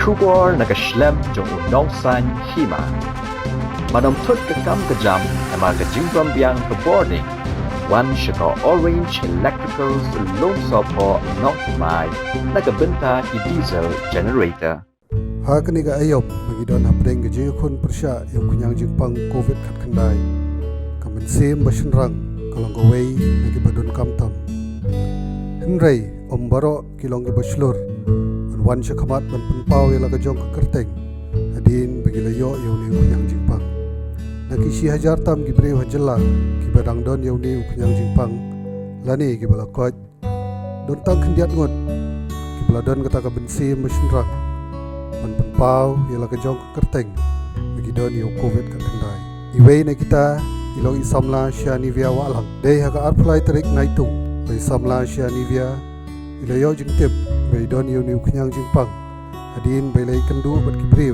Kubor nakaslem jong unong san hima. Manomtut kakam kajam emar kajingrom biang ke boarding. Wan shaka orange electrical lom sopo nok mai nakabenta ki diesel generator. Hakani ga ayop magidon hapdeng ga jikun persya yung kunyang jingpang COVID kat kandai. Kamansim basenrang kalong gawai nagi badon kamtam. Henry ombaro kilong ga baslur. Wan syakamat ban penpau yang laga jong kekerteng. Adin bagilayo yung ni kunyang jingpang. Nakisi hajar tam gibre hajela kibadang don yung ni kunyang jingpang. Lani gibalakot. Don tang kendiat ngot. Kibaladon kata kabensim basenrang. Man penpau yang laga jong kekerteng. Bagidon yung COVID kat kendai. Iway na kita ilong isamla siya nivia walang. Day haka arplay terik naitung. Bay samla siya nivia ilayo jingtip. Baydon yung niw kanyang jingpang. Adin baylay kendu bat kibriw.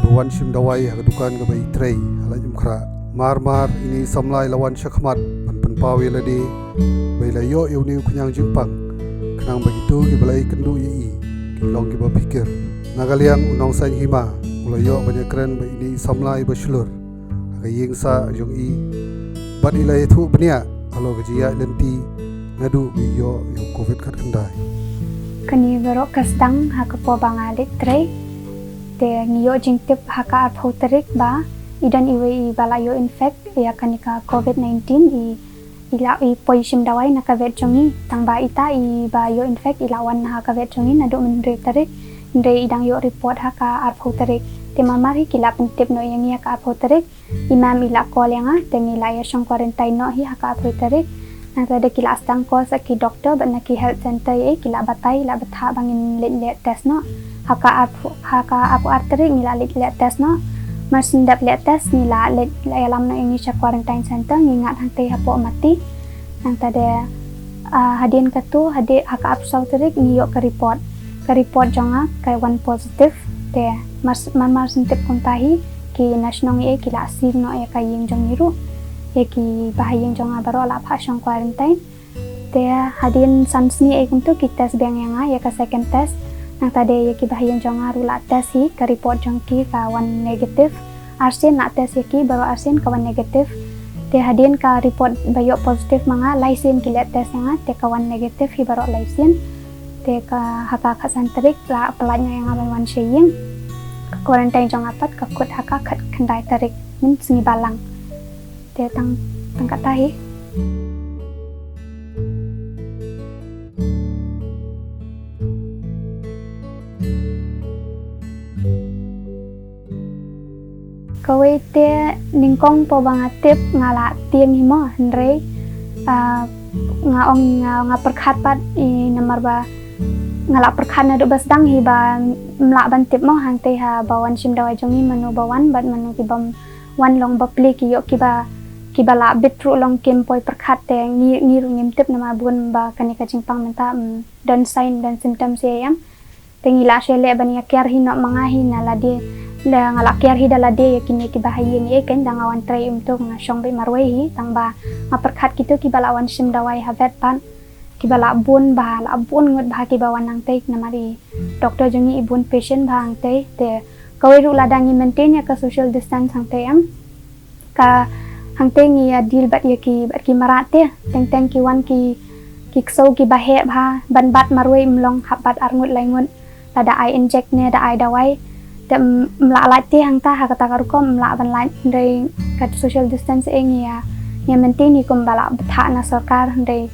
Bawan sim dawai hagadukan ga bay tray halaj umkra. Mar ini samlay lawan syakmat. Panpaw yaladi baylayo yung niw kanyang jingpang. Kenang begitu gibalay kendu yi. Kilong giba pikir. Nagaliang unong san hima. Ulayo banyak keren bay ini samlay baslur. Hagaying sa yung i. Bat ilay itu benia. Alo gajiya lenti. Ngadu biyo yung COVID kat kendai. Kani berok kasdang haka po bangalit tray te ngiyo jingtip haka arpo terik ba idan iwe i balayo infect ya kanika COVID-19 ila i poisim dawai na kavet jongi tang ba ita i ba yo infect ilawan na haka vet jongi na do menre terik ndre idang yo report haka arpo terik te mamari kila pentip no yang haka arpo terik imam ila call yang te ngila ya syong quarantine no hi haka arpo terik. Nang tada kila astang ko sa ki doktor bat na ki health center kila batay la batha bangin let test no haka apu arterik nila let test no masindap let test nila let alam no ini sa quarantine center ngingat hante hapo mati nang tada hadin katu hade haka apu arterik niyo ka report jonga kay one positive te mar sintip kontahi ki national kila asim no kaying jong niru ki bahayang jonga baro la pasang quarantine te hadin sansni kuntu ki test biang yang ka second test nang tade ki bahayang jonga rula test hi ka report jong ki ka one negative arsen na test ki baro arsen ka one negative te hadin ka report bayo positive mga lysin ki let test yang te ka one negative hi baro lysin te ka haka kasantrik la pelanya yang aban one shaying quarantine jong apat ka kut haka khat khandai tarik min singi balang te tangkat tahi kawe te ningkong po bangatip ngala tiang himo henry nga perkhat pat i nomor ba ngala perkhat na do basdang hi ba mla bantip mo hang te ha bawan sim dawai jongi manu bawan bat manu ki bam wan long bapli ki yo ki bala bitru long kim poi perkhat te ni rungim tip nama bun ba kanika jingpang menta dan sign dan symptoms yam tengila shele bania kyar hino mangahi na lade la ngala kyar hi dalade yakini ki bahayeng ken dangawan tray untuk ngashong be marwei hi tangba perkhat kitu ki bala wan sim dawai havet pan ki bala bun ba la bun ngut ba ki bawan nang te namari doktor jongi ibun patient bang te kawai ru ladangi maintain ya ka social distance hang te am ka hang te ngi deal bat ki marate teng ki wan ki so ki bahe bha ban bat marwe mlong habat arngut laingun lada ai inject ne da ai dawai te mla late hang ta ha kata karuko mla ban lai ndai ka social distance eng ya maintain ni kum bala batha na sarkar ndai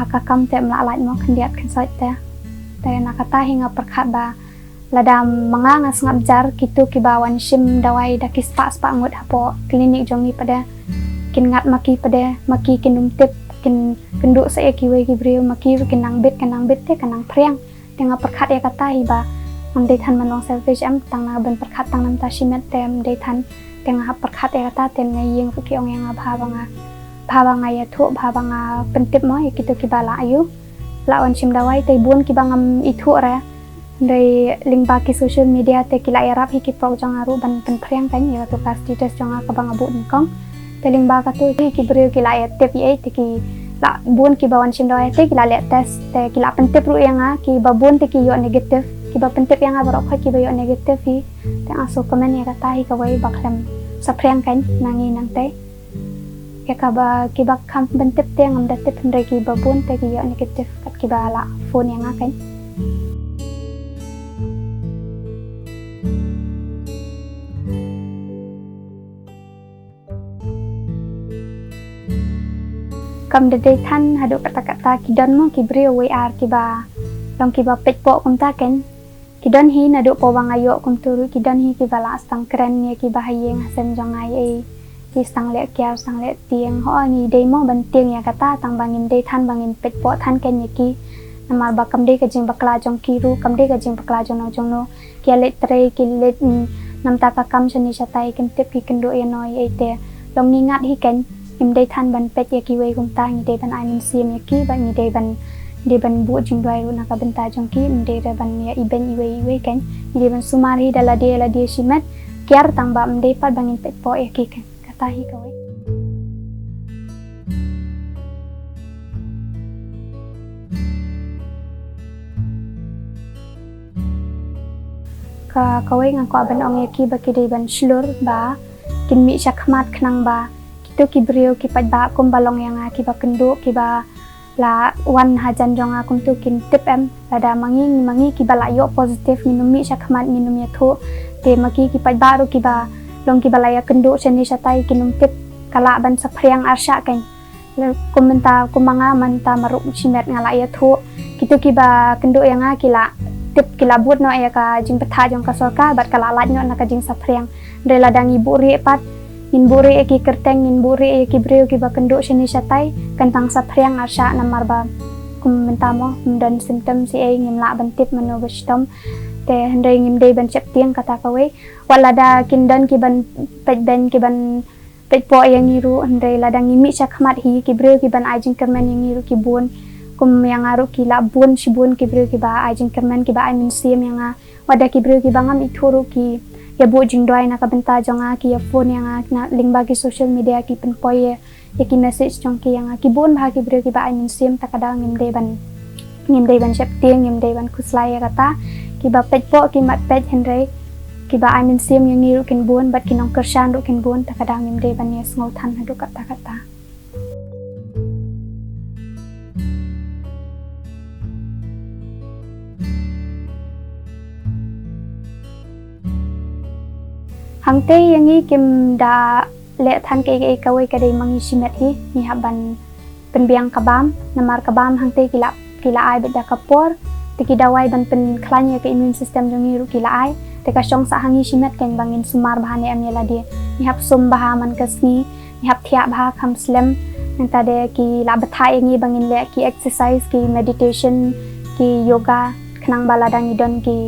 haka kam te mla lai mo khandiat khansait te na kata hinga perkhat ba lada mga ngap jar kitu kibawan sim dawai da kispa spa ngut hapo klinik jongi pada kin ngat maki pada maki kinum tip kin kenduk sa kiwe kibriu maki kinang bit te kanang priang tenga perkhat ya kata hiba am de than manong selfish am tang na ben perkhat tang nam ta simet tem de than tenga perkhat ya kata tem ngayeng ki ong yang bhawanga ya thu bhawanga pentip mo ya kitu kibala ayu lawan sim dawai te bun kibangam ithu ra dari lingba ki social media te kila erap hi ki prog jong aru ban pen priang kan ya to ka status jong ka bang abu ngkong te lingba ka tu ki breu kila ya te pi te ki la bun ki bawan sim dawai te kila le test te kila pen te pru yang ki babun te ki yo negative kiba pentip yang abarok kai kiba yo negatif hi tang aso komen ya kata hi kawai baklem sapriang kan nangi nang te ya kaba kiba kam pentip te ngam datip ndai kiba bun te yo negatif kat kiba la phone yang akan kam de than hadu kata-kata kidon mo kibri WR kiba long kiba petpo kum ta ken kidon hi nadu po wang ayo kum turu kidon hi kiba la stang keren ye kiba hayeng sen jong ai ki stang le kyar stang le tieng ho ni dei mo ban tieng ya kata tang bangin de than bangin petpo than ken ye ki namar ba kam de ka jing bakla jong kiru kam de ka jing bakla jong no ki le tre ki le nam ta ka kam chani chatai ken tip ki kendo ye noi e te long ni ngat hi ken im day than ban pet ya ki wei kum ta ni day ban ai min sim ya ki ban ni day ban bu jing doi ru na ka benta jong ki im day ban ya iben i wei kan ni day ban sumari dala dia simet kiar tang ba im day pat bangin pet po ya ki kan kata hi ka wei ka kawai ngang ko ban ong ya ki ba ki day ban slur ba kin mi chakmat khnang ba tu kibrio kipat ba kum balong yang kiba kendo kiba la wan hajan jonga kum tu kin tip em lada mangi kiba la yo positif minum mi sakmat minum ya tho te maki kipat ba ru kiba long kiba la ya kendo cheni satai kinum tip kala ban sapriang arsha kan komenta kumanga manta maruk simet ngala ya tho kitu kiba kendo yang kila tip kila but no ya ka jing petha jong ka sorka bat kala lat no na ka jing sapriang rela dangi bu ri pat in buri eki kerteng in buri eki brio ki bakendo shini satai kantang sapriang arsha namar ba kum mentamo dan simptom si ai ngim la bantip mano bestom te hendai ngim dei ban cep tiang kata kawe walada kindan ki ban pet po yang ngiru hendai ladang ngimi sakmat hi ki brio ki ban ajing kermen yang ngiru ki bun kum yang aru ki la bun si bun ki brio ki ba ajing kermen ki ba ai min sim yang wada ki brio ki bangam ituru ki ya bu jing doi na ka benta jonga ki ya phone yang na link bagi social media ki pen poye ya ki message jong ki yang ki bun bagi bro ki ba ai min sim takada ngim dei ban chep tieng ngim dei ban kuslai ya kata ki ba pet po ki mat pet henry ki ba ai min sim yang ngiru kin bun bat ki nong kersan ru kin bun takada ngim dei ban ya ngau than hadu kata hangte yangi kim da le than ke kawai kadai mangi simet hi ni haban penbiang kabam namar kabam hangte kila ai beda kapor tiki dawai ban pen klanya ke immune system jongi ru kila ai te ka shong sa hangi simet ken bangin sumar bahane amela dia ni hab sum baha man kasni ni hab thia baha kham slem nanta de ki la bathai yangi bangin le ki exercise ki meditation ki yoga khnang bala dangi don ki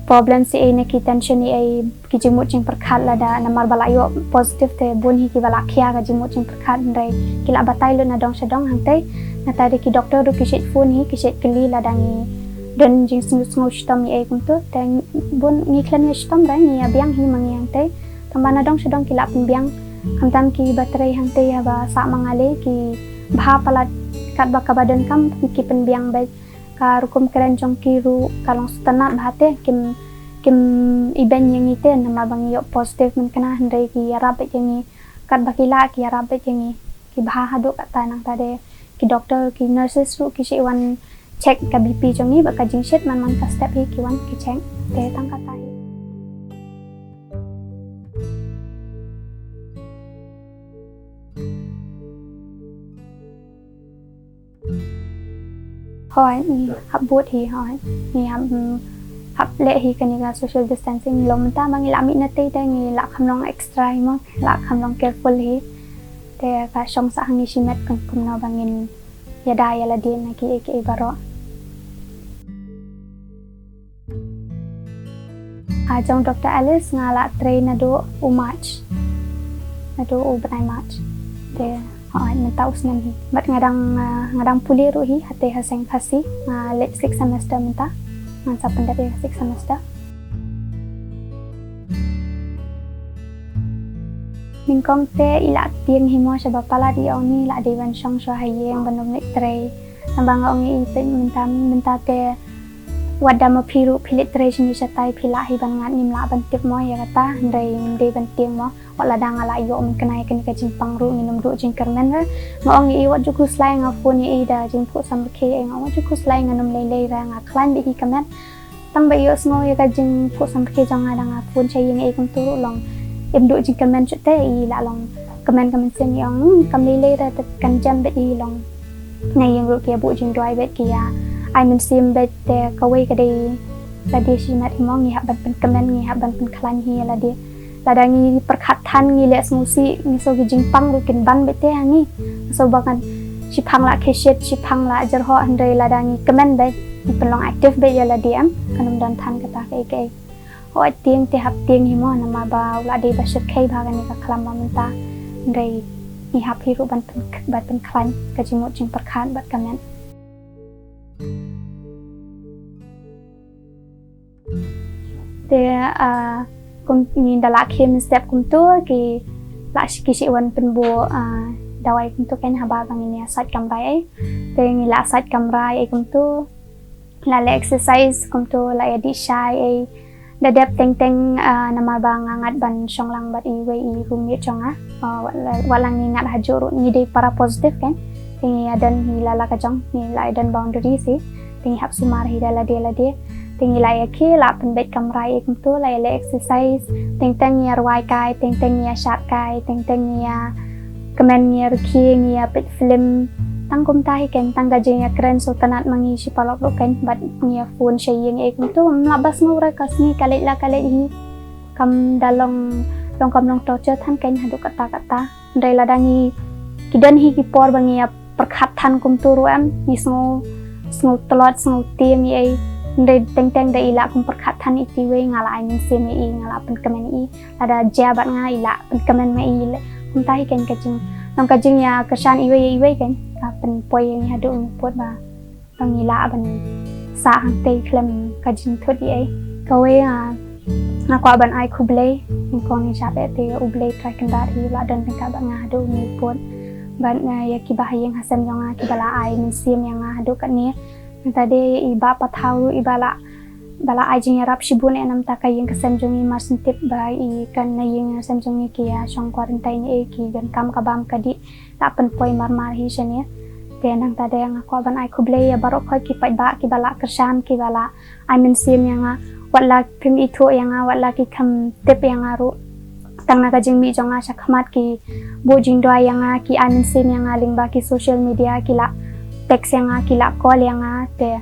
problem si ai ki tension ni ai ki jimut jing perkhat lada namar bala yo positif te bun hi ki bala khia ga jimut jing perkhat ndai ki la batai lo na dong sedong hangtai na ta de ki doctor do ki shet phone hi ki shet kli lada ni don jing sngu stom ni ai kum tu teng bun ni klan ni stom dai ni abiang hi mangi hangtai tambana dong sedong ki la biang kamtam ki baterai hangtai ya ba sa mangale ki bha palat kat ba ka badan kam ki pen biang bai ka rukum keren jong kiru kalong setanat bahate kim iben yang ite nama bang yo positif men kana hendai ki rabe jengi kat bakila ki rabe jengi ki bha hadu kata nang tade ki doktor ki nurses ru ki wan check ka bp jongi ba ka jing shet man ka step hi ki wan ki check te tang kata hi hoi ni hab but hi hoi ni hab le hi kani ga social distancing lom ta mangi la mi na te ni la khamlong extra hi mo la khamlong careful hi te ka shong sa hangi simet kun na bangin yada yala din na ki baro jong Dr. Alice ngala train na do umach na do ubnai match te hoi na taus nan hi bat ngadang puli ru hi hate haseng phasi late 6 semester minta ngan sa pendap 6 semester mingkong te ila tieng himo sa bapala di oni la dewan song so hayeng banom nek tre nabang ongi ipin minta te wadama piru pilit trejni chatai pila hi ban ngat nim la ban tip mo ya kata ndai ban tiang mo wala dang ala yo min kanai kan ka jing pangru nginum ru jing kermen ra ngong i wat juku slai nga phone i da jing pu sam ke ngong juku slai nganum lei ra nga klan bi hi kamet tang ba yo sngo ya ka jing pu sam ke jang ada nga phone chai yeng e kum tu long em du jing kermen chute i la long kamen sen yong kam lei ra kan jam be i long ngai yeng ru ke bu jing doi bet kia ai min sim bet te kawai ka dei la dia si mat mong ngi haban pen kamen ngi haban pen klan hi la dia la da ngi perkhatan ngi le smusi ngi so gi jingpang ru kin ban bet te ngi so bangan si phang la keshet si phang la jar ho andai la da ngi kamen bet pen long active bet ya la dia kanum dan than kata ke ho tieng te hap tieng hi mo na ma ba la dei ba shet kai ba ga ni ka klam ma minta andai ngi hap hi ru ban pen klan ka jimut jing perkhan bat kamen te kum ni dala kem step kum tu ki la ki wan pen bo dawai kum tu kan haba bang ini sat kamrai ai te ngi la sat kamrai ai kum tu la exercise kum tu la di shai ai da dep teng nama bang ngat ban songlang bat i we i rumit chonga walang ni ngat hajur ni de para positif kan tingi adan hi la ka jong ni la adan boundary si tingi hap sumar hi la de tingi la ya ki la pen bet kamrai ikum tu la exercise teng ya ruai kai teng ya shat kai teng ya kemen ya ki ya pet film tang kum tai ken tang gajeng ya keren so tanat mangi si palok lo ken bat ya phone shaying ikum tu labas ngura kasni kale hi kam dalong kam long torture than ken hadu kata ndai la dangi kidan hi ki por bangi ya perkhat than kum tu ruam ni sngo telot sngo tieng ai ndai teng da ila kum perkhat than iti we ngala ai min sim i ngala pen kamen i ada jabat nga ila pen kamen ma i kum tai ken kajing nong kajing ya kesan i we ken ka pen poi yang hadu pot ba tang ila ban sa hang tei klem kajing thot i ai ka we nga kwa ban ai khuble ni kong ni chabe te uble try kan da hi la dan ka ba nga hadu ni pot ban ya ki ba yang hasem jonga ki bala ai min sim yang nga hadu kan ni tadi iba patau ibala bala ajing yarap shibun enam takayeng kesem jongi marsintip ba i kan na yeng sem jongi kia shong quarantine e ki gan kam kabam kadi tapen poi mar hi shane te nang tade yang aku ban ai khuble ya barok khoi ki pai ba ki bala kersan ki bala ai min sim yang wala pim itu yang wala ki kam tip yang aru tang na kajing mi jonga shakmat ki bojing doa yang ki ai min sim yang ling ba ki social media ki la teks yang kila call yang te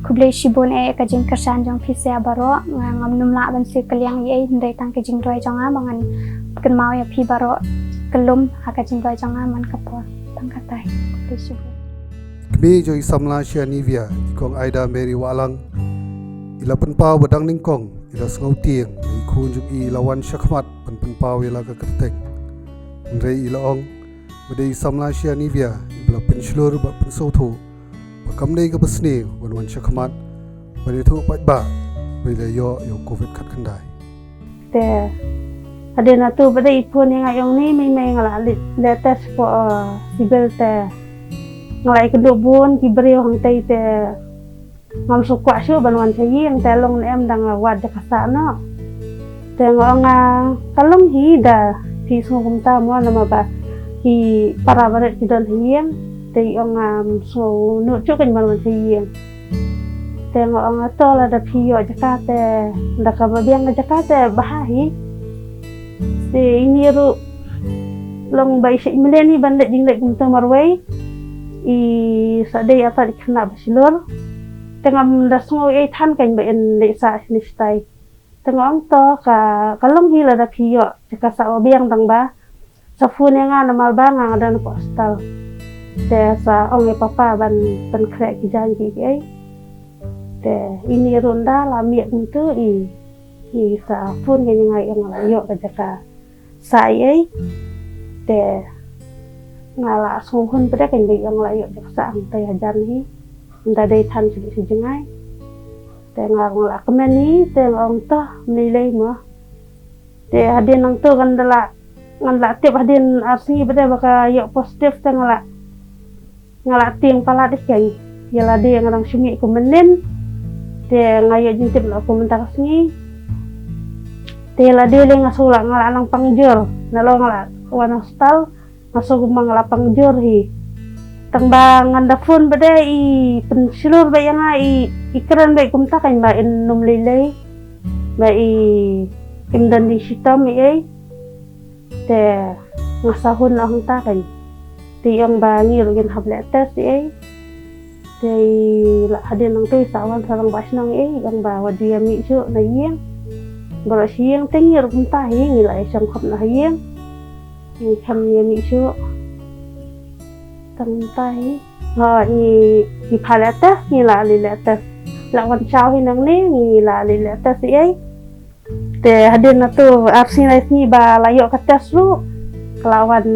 kuble shibun e kajing kersan jong fise baro ngam numla ban sikal yang ye ndai tang kajing roi jonga bangan ken mau ya pi baro kelum ha kajing roi jonga man kapor tang katai kuble shibun kami jo isamla sia nivia ikong aida meri walang ila penpau badang ningkong ila sngau tieng i khun juk i lawan shakmat penpau ila ka kertek ndrei ila ong badai samla sia nivia bla penslur ba pensau thu ba kamnei ka basni wan shakmat bari thu pat ba bile yo covid khat khandai te adena tu bade ipon yang ayong ni mai ngala le test po sibel te ngalai kedu bun ki beri hang tai te ngam sukwa shu banwan thai yang te long em dang wad de kasa no te ngong kalong hi da thi sungum ta mo na ma ba ki para baret ki don hieng te ong so no chu kan man hieng te ngong to la da phi yo jakate da ka ba biang jakate bahahi te ini ru long bai shi mileni ban le jing le kum to marwai i sade ata dikna basilor te ngam da so e than kan ba en le sa ni stai te ngong to ka kalong hi la da phi yo jakasa biang dang ba sa phone yang nama bang dan postal te sa onge papa ban pen krek ki janji ki ai te ini ronda la mi untu i sa phone yang yo ka jaka sai ai te ngala sungkun pada kan bi yang la yo jaka sa ang te hajar ni nda dei than si jengai te ngala kemen ni te ngong to nilai mo te hadin nang tu kan dala ngala tip hadin arsi bade baka yo positif te ngala ting pala de kai yala de ngarang sumi ko menen te ngayo jing tip la komentar sini te la de le ngasula ngala lang pangjur na lo ngala wan hostal masuk mangala pangjur hi tang ba nganda phone bade i pensilur ba yang i ikran ba kumta kan ba in num lele ba i imdan di sitam i te ngasahun la hong ta kan te yang ba ngir gen hable tes i te la hadin nang tu sawan sarang bas nang yang ba wadia mi su na yeng bro siang tengir kumta hi ngila isam khop na yeng ni kham ye mi su tang tai ni palatas ni la lilatas la wan chau hi nang ni la lilatas ai te hadin na tu arsin ni ba layo katas ru kelawan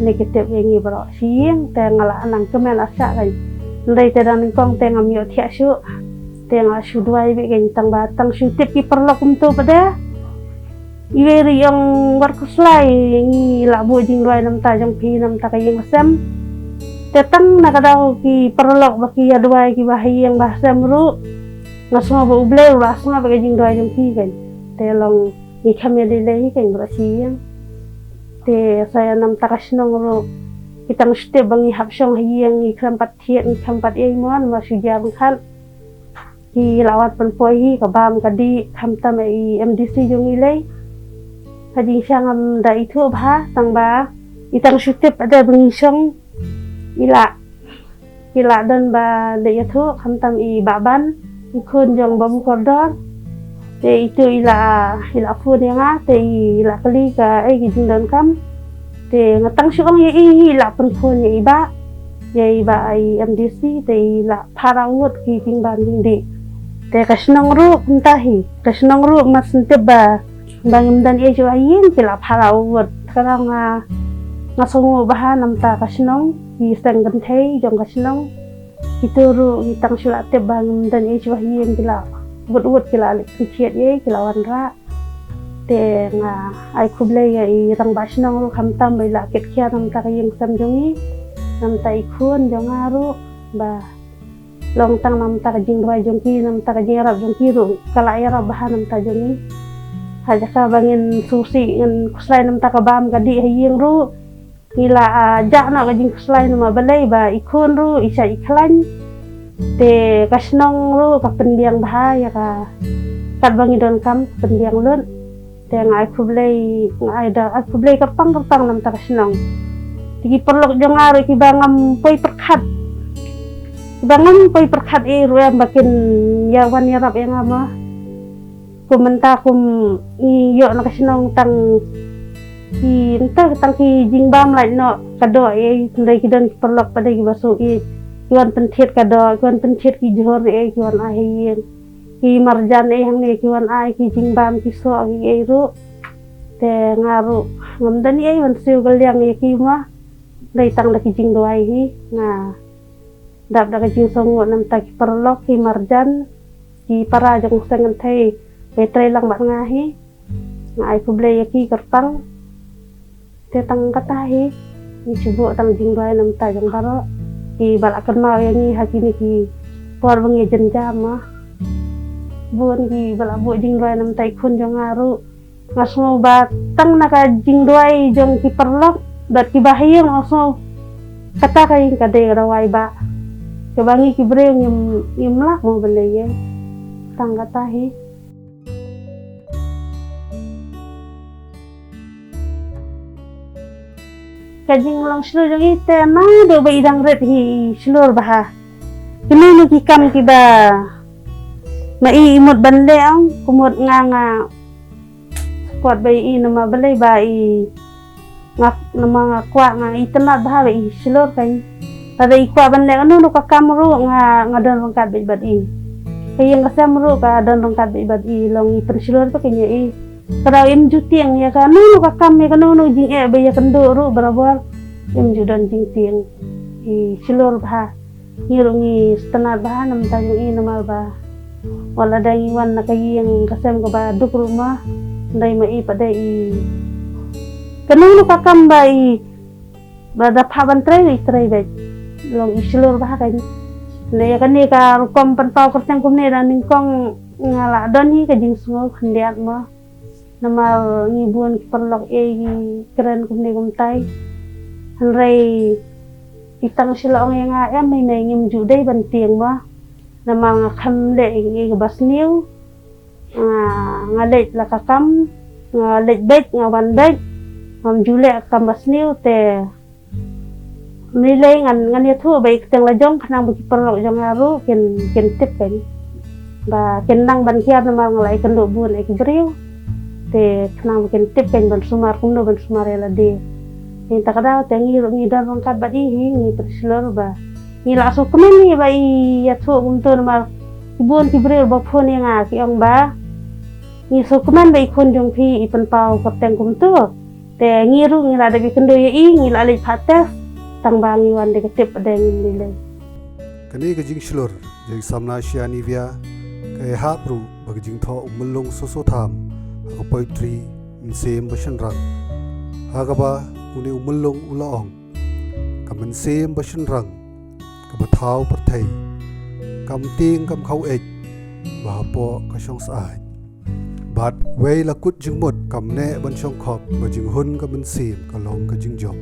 negatif yang ni bro siang te ngala nang kemen asa kan ndai te dan kong te ngam yo thia su te nga su duai be gen tang ba tang su tip ki perlo kum tu pada iweri yang warkuslai ni la bo jing duai nam ta jang pi nam ta ka yang sam tetang nakadaw ki perlok baki adway ki bahay yang bahasa meru ngasma ba uble rasma ba jing doy jong ki kan telong ni kami lele kan berasiyang te saya nam takasnong ro kitang ste bangi hapsong hiyang ni krampat thiet ni krampat ei mon ma sujam khan ki lawat penpoi ka bam kadi khamtam ei MDC jong ilai hajing sangam da itu bha tang ba itang sutip ada bengisong ila dan ba le yathu khamtam i baban ikun jong bamu kordor te itu ila phun yang te ila kali ka ai gijing dan kam te ngatang suang ye ila phun ye iba ai MDC te ila parawut ki king banding di te kasnong ru kuntahi kasnong ru mas ba bangim dan ye juayin ila parawut karang ngasongo bahan namta kasnong di sanggan thei jong kasnong itu ru itang sulat te bangim dan ye juayin kila buat kila alik kecil ye kila wanra te nga ai kuble ya i rang basnong ru khamtam bai la ket kya nam ta yang samjongi nam ta ikun jong aru ba long tang nam ta jing dua jongki nam ta jing rab jongki ru kala ya rab bahan nam ta jongi haja ka bangin susi ngan kuslai nam ta ka bam gadi hayeng ru kila ja na ka jing kuslai nam balai ba ikun ru isa iklan te kasnong ru ka pendiang bahaya ka kat bangi don kam pendiang lun te ngai kublai kapang nam ta kasnong tigi perlok jong aru ki bangam poi perkhat e ru am bakin ya wan ya rap yang ama kumenta kum i yo na kasnong tang ki entah tang ki jingbam lai no kado e ndai ki don perlok pada ki basu i kiwan pentit kado kiwan pentit ki johor e kiwan ahin ki marjan e hang ne kiwan ai ki jingbam ki so e ru te ngaru ngamdan e wan siu galyang e ki ma dai tang da ki jing doai hi nga dap da ki jing songo nam ta ki perlok ki marjan ki para jong sangan thei petre lang bat nga hi ngai kuble e ki kerpang te tang kata hi ni cubo tang jing doai nam ta jong baro ki balakan mau yang ni hakini ki por bangi jenjam mah bun ki balabu jing doai nam tai khun jong aru ngasmo batang naka jing doai jong ki perlok dat ki bahayang ngasmo kata kain kade rawai ba ke bangi ki breu nyem lak mo beleye tang kata hi kajing long slur jong ite na do ba idang red hi slur bah kini ki kam ki ba mai imut banle ang kumut nga spot bai i nama balai bai ngak nama kwa nga itenat bah bai slur kan tada i kwa banle anu ka kamru nga don rongkat bai bad i kayang kasamru ka don rongkat bai bad i long i perslur pa kanya i kalau im jutiang ya kan nu ka kam ya kan nu jing e be ya kendo ru barabar im judan jing tiang i silur bah ngirungi setengah bah nam ta jing i nama ba wala dai wan na kayang kasam ka ba duk rumah dai mai pada i kanu ka kam ba i ba da phaban trai ba long i silur bah kan le kan ni ka kom pan pau kertang kum ne dan ning kong ngala don hi ka jing sungo khandiat mo nama ngibun perlok keren kum ne kum tai han rei itang sila ong yang em may ngim ju dei ban tieng mo nama kham le ngi bas niu nga le la ka kam nga le bet nga ban bet ngam ju le kam bas niu te nilai ngan ya thu bai teng la jong khanang bu perlok jong aru ken tip kan ba ken nang ban kia nama ngalai kan do bun ek briu te khanang ken tip kan ban sumar kum do ban sumar la de ni takada te ngi dan rong kat badi ni persilor ba ni la so kemen ni ba ya thu kum to nama ibun ki briu ba phone nga ki ong ba ni so kemen ba ikon jong phi ipan pau kapten kum to te ngi ru ngi la de bi kendo ye ngi la le phates tang bangi wan de tip deng ni le kani ka jing shlor jai samna shiani via ka ha pru bag jing tho umlong so tham ka poetry sem bashan rak ha ka ba uni umlong ulaong ka man sem bashan rang ka ba thau par thai kam ting kam khau ek ba po ka shong sai bat wei la kut jing mot kam ne ban shong khop ba jing hun ka man sem ka long ka jing job